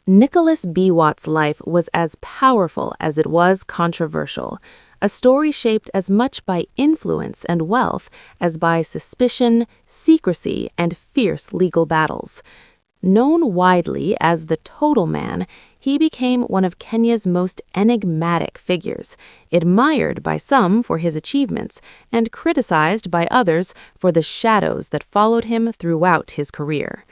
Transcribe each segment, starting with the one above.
Nicholas Biwott's life was as powerful as it was controversial, a story shaped as much by influence and wealth as by suspicion, secrecy, and fierce legal battles. Known widely as the Total Man, he became one of Kenya's most enigmatic figures, admired by some for his achievements and criticized by others for the shadows that followed him throughout his career.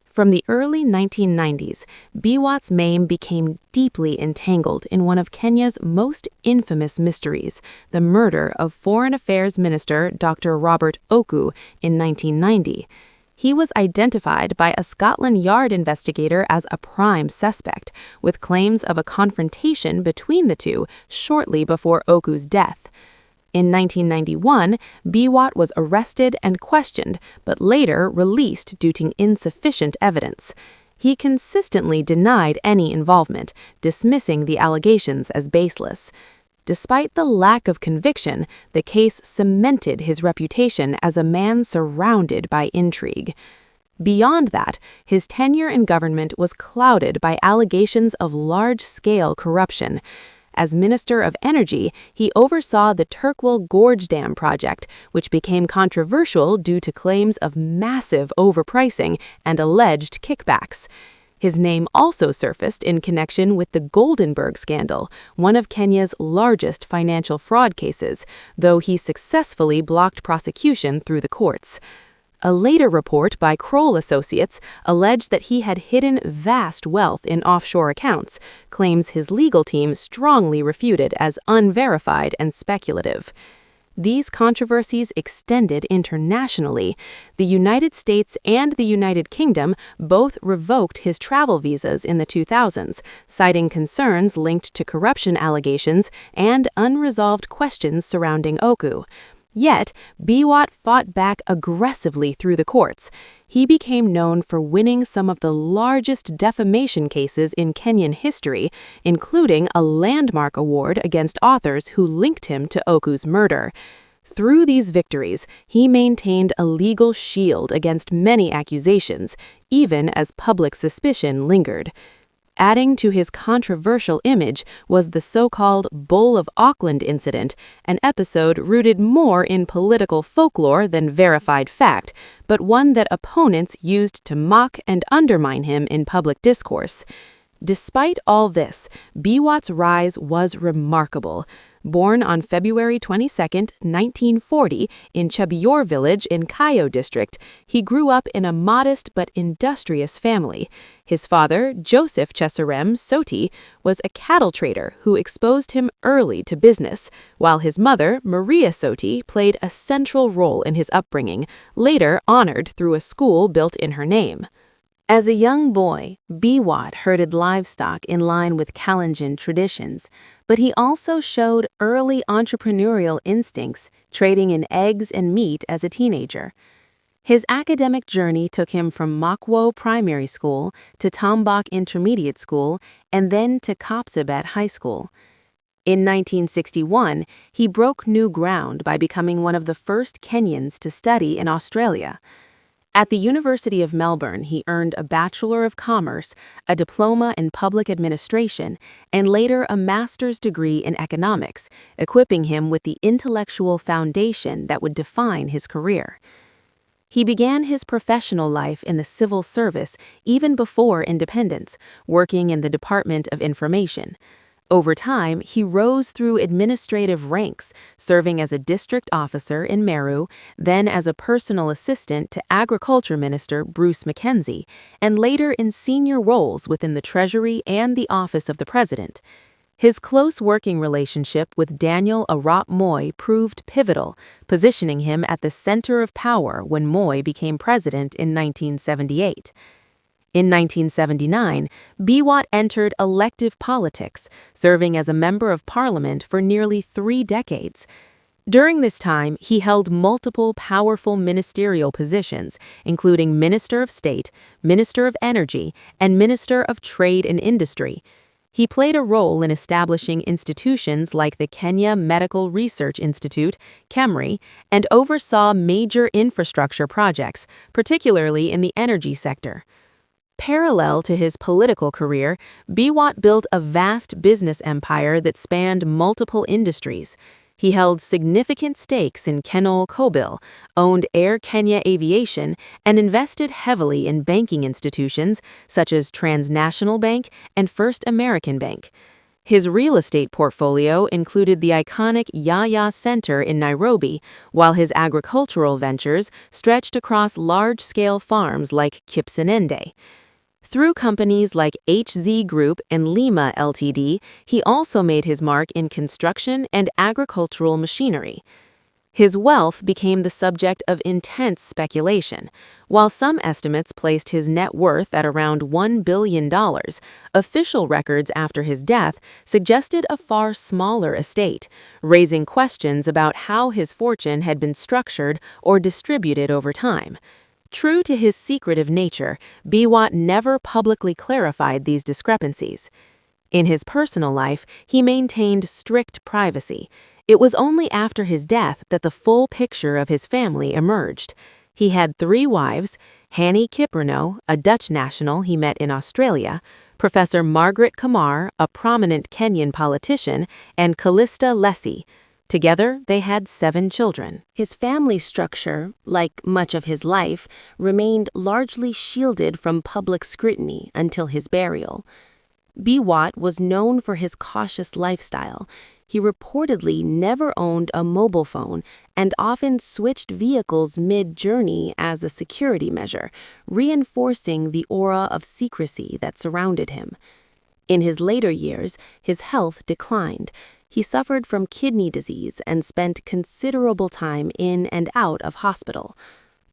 From the early 1990s, Biwott's name became deeply entangled in one of Kenya's most infamous mysteries, the murder of Foreign Affairs Minister Dr. Robert Oku in 1990. He was identified by a Scotland Yard investigator as a prime suspect, with claims of a confrontation between the two shortly before Oku's death. In 1991, Biwott was arrested and questioned, but later released due to insufficient evidence. He consistently denied any involvement, dismissing the allegations as baseless. Despite the lack of conviction, the case cemented his reputation as a man surrounded by intrigue. Beyond that, his tenure in government was clouded by allegations of large-scale corruption. As Minister of Energy, he oversaw the Turkwell Gorge Dam project, which became controversial due to claims of massive overpricing and alleged kickbacks. His name also surfaced in connection with the Goldenberg scandal, one of Kenya's largest financial fraud cases, though he successfully blocked prosecution through the courts. A later report by Kroll Associates alleged that he had hidden vast wealth in offshore accounts, claims his legal team strongly refuted as unverified and speculative. These controversies extended internationally. The United States and the United Kingdom both revoked his travel visas in the 2000s, citing concerns linked to corruption allegations and unresolved questions surrounding Oku. Yet, Biwott fought back aggressively through the courts. He became known for winning some of the largest defamation cases in Kenyan history, including a landmark award against authors who linked him to Oku's murder. Through these victories, he maintained a legal shield against many accusations, even as public suspicion lingered. Adding to his controversial image was the so-called Bull of Auckland incident, an episode rooted more in political folklore than verified fact, but one that opponents used to mock and undermine him in public discourse. Despite all this, Biwott's rise was remarkable. Born on February 22, 1940, in Chebior village in Kayo district, he grew up in a modest but industrious family. His father, Joseph Cheserem Soti, was a cattle trader who exposed him early to business, while his mother, Maria Soti, played a central role in his upbringing, later honored through a school built in her name. As a young boy, Biwott herded livestock in line with Kalenjin traditions, but he also showed early entrepreneurial instincts, trading in eggs and meat as a teenager. His academic journey took him from Makwo Primary School to Tombak Intermediate School and then to Kapsabet High School. In 1961, he broke new ground by becoming one of the first Kenyans to study in Australia. At the University of Melbourne, he earned a Bachelor of Commerce, a diploma in public administration, and later a master's degree in economics, equipping him with the intellectual foundation that would define his career. He began his professional life in the civil service even before independence, working in the Department of Information. Over time, he rose through administrative ranks, serving as a district officer in Meru, then as a personal assistant to Agriculture Minister Bruce Mackenzie, and later in senior roles within the Treasury and the Office of the President. His close working relationship with Daniel Arap Moi proved pivotal, positioning him at the center of power when Moi became president in 1978. In 1979, Biwott entered elective politics, serving as a member of parliament for nearly 3 decades. During this time, he held multiple powerful ministerial positions, including Minister of State, Minister of Energy, and Minister of Trade and Industry. He played a role in establishing institutions like the Kenya Medical Research Institute, KEMRI, and oversaw major infrastructure projects, particularly in the energy sector. Parallel to his political career, Biwott built a vast business empire that spanned multiple industries. He held significant stakes in Kenol Kobil, owned Air Kenya Aviation, and invested heavily in banking institutions such as Transnational Bank and First American Bank. His real estate portfolio included the iconic Yaya Center in Nairobi, while his agricultural ventures stretched across large-scale farms like Kipsinende. Through companies like HZ Group and Lima Ltd., he also made his mark in construction and agricultural machinery. His wealth became the subject of intense speculation. While some estimates placed his net worth at around $1 billion, official records after his death suggested a far smaller estate, raising questions about how his fortune had been structured or distributed over time. True to his secretive nature, Biwott never publicly clarified these discrepancies. In his personal life, he maintained strict privacy. It was only after his death that the full picture of his family emerged. He had 3 wives: Hannie Kiprano, a Dutch national he met in Australia, Professor Margaret Kamar, a prominent Kenyan politician, and Callista Lessie. Together, they had 7 children. His family structure, like much of his life, remained largely shielded from public scrutiny until his burial. Biwott was known for his cautious lifestyle. He reportedly never owned a mobile phone and often switched vehicles mid-journey as a security measure, reinforcing the aura of secrecy that surrounded him. In his later years, his health declined. He suffered from kidney disease and spent considerable time in and out of hospital.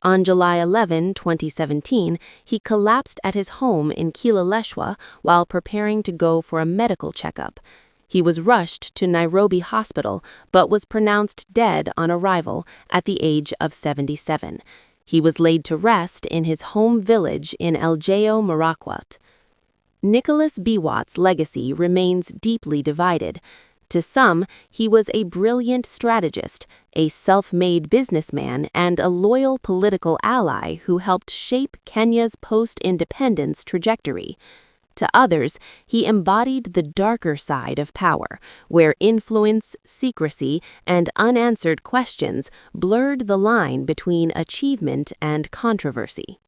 On July 11, 2017, he collapsed at his home in Kileleshwa while preparing to go for a medical checkup. He was rushed to Nairobi Hospital but was pronounced dead on arrival at the age of 77. He was laid to rest in his home village in Elgeyo Marakwet. Nicholas Biwott's legacy remains deeply divided. To some, he was a brilliant strategist, a self-made businessman, and a loyal political ally who helped shape Kenya's post-independence trajectory. To others, he embodied the darker side of power, where influence, secrecy, and unanswered questions blurred the line between achievement and controversy.